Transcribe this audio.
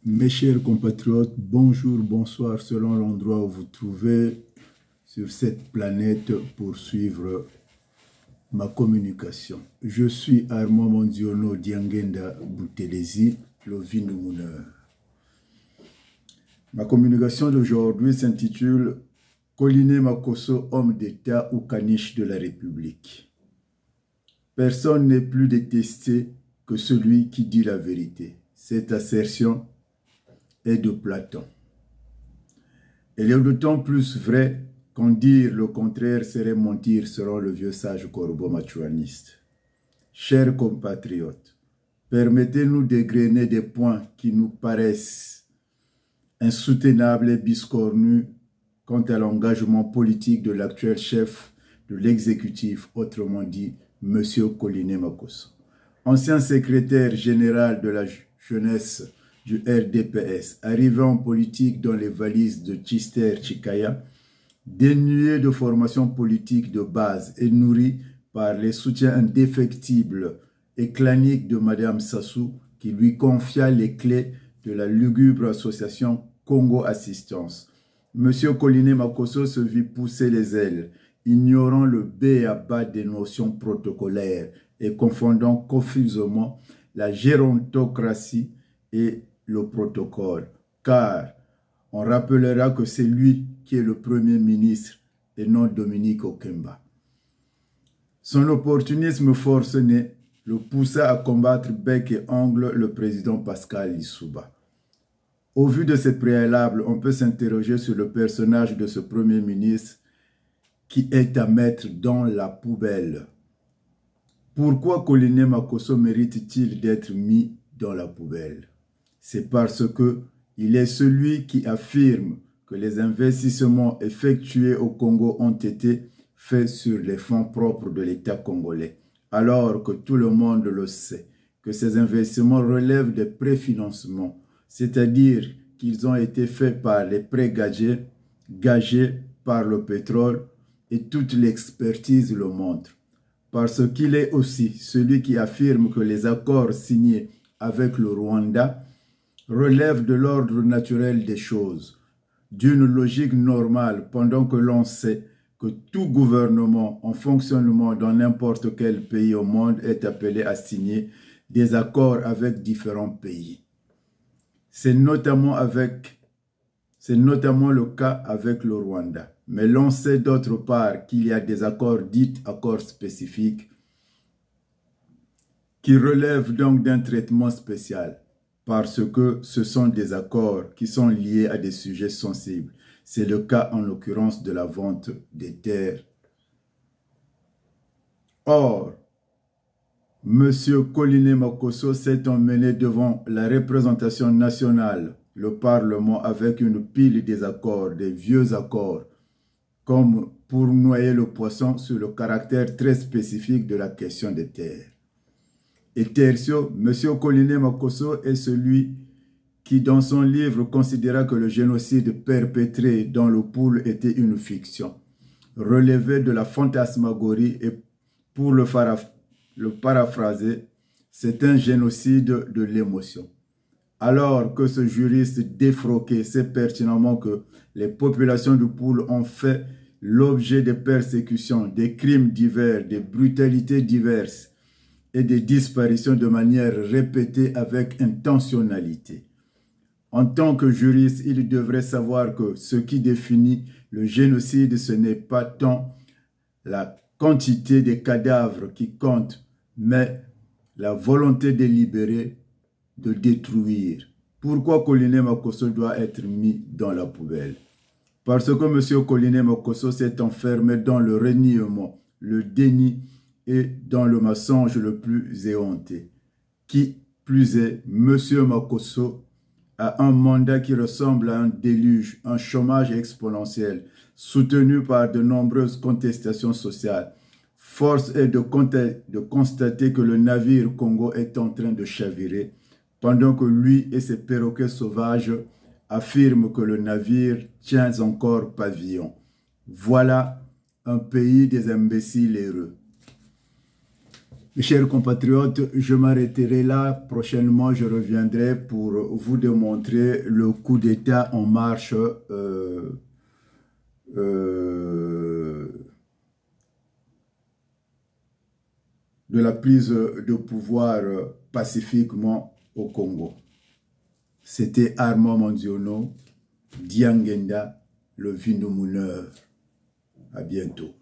Mes chers compatriotes, bonjour, bonsoir, selon l'endroit où vous trouvez sur cette planète pour suivre ma communication. Je suis Armand Mondiono Diangenda Boutelesi, le Vinoumouneur. Ma communication d'aujourd'hui s'intitule « Collinet Makosso, homme d'État ou caniche de la République ». Personne n'est plus détesté que celui qui dit la vérité. Cette assertion est de Platon. Elle est d'autant plus vraie qu'en dire le contraire serait mentir selon le vieux sage Corbeau machuaniste. Chers compatriotes, permettez-nous d'égrener des points qui nous paraissent insoutenables et biscornus quant à l'engagement politique de l'actuel chef de l'exécutif, autrement dit, M. Collinet Makosso. Ancien secrétaire général de la jeunesse du RDPS, arrivé en politique dans les valises de Chister Chikaya, dénué de formation politique de base et nourri par les soutiens indéfectibles et claniques de Mme Sassou, qui lui confia les clés de la lugubre association Congo Assistance. M. Collinet Makosso se vit pousser les ailes, ignorant le B à bas des notions protocolaires et confondant confusément la gérontocratie et le protocole, car on rappellera que c'est lui qui est le Premier ministre et non Dominique Okemba. Son opportunisme forcené le poussa à combattre bec et ongle le président Pascal Lissouba. Au vu de ces préalables, on peut s'interroger sur le personnage de ce Premier ministre qui est à mettre dans la poubelle. Pourquoi Collinet Makosso mérite-t-il d'être mis dans la poubelle? C'est parce que il est celui qui affirme que les investissements effectués au Congo ont été faits sur les fonds propres de l'État congolais, alors que tout le monde le sait, que ces investissements relèvent des préfinancements, c'est-à-dire qu'ils ont été faits par les prêts gagés par le pétrole, et toute l'expertise le montre. Parce qu'il est aussi celui qui affirme que les accords signés avec le Rwanda relèvent de l'ordre naturel des choses, d'une logique normale, pendant que l'on sait que tout gouvernement en fonctionnement dans n'importe quel pays au monde est appelé à signer des accords avec différents pays. C'est notamment le cas avec le Rwanda. Mais l'on sait d'autre part qu'il y a des accords dits accords spécifiques qui relèvent donc d'un traitement spécial parce que ce sont des accords qui sont liés à des sujets sensibles. C'est le cas en l'occurrence de la vente des terres. Or, M. Collinet Makosso s'est emmené devant la représentation nationale, le Parlement, avec une pile des accords, des vieux accords, comme pour noyer le poisson sur le caractère très spécifique de la question des terres. Et tertio, M. Collinet Makosso est celui qui, dans son livre, considéra que le génocide perpétré dans le Poul était une fiction, relevé de la fantasmagorie et, pour le paraphraser, c'est un génocide de l'émotion. Alors que ce juriste défroqué sait pertinemment que les populations du Poul ont fait l'objet de persécutions, des crimes divers, des brutalités diverses et des disparitions de manière répétée avec intentionnalité. En tant que juriste, il devrait savoir que ce qui définit le génocide, ce n'est pas tant la quantité des cadavres qui compte, mais la volonté délibérée de détruire. Pourquoi Collinet Makosso doit être mis dans la poubelle? Parce que M. Collinet Makosso s'est enfermé dans le reniement, le déni et dans le mensonge le plus éhonté. Qui plus est, M. Makosso a un mandat qui ressemble à un déluge, un chômage exponentiel, soutenu par de nombreuses contestations sociales. Force est de constater que le navire Congo est en train de chavirer, pendant que lui et ses perroquets sauvages affirment que le navire tient encore pavillon. Voilà un pays des imbéciles heureux. Mes chers compatriotes, je m'arrêterai là. Prochainement, je reviendrai pour vous démontrer le coup d'État en marche de la prise de pouvoir pacifiquement au Congo. C'était Armand Manziono, Diangenda, le Vindomouneur. À bientôt.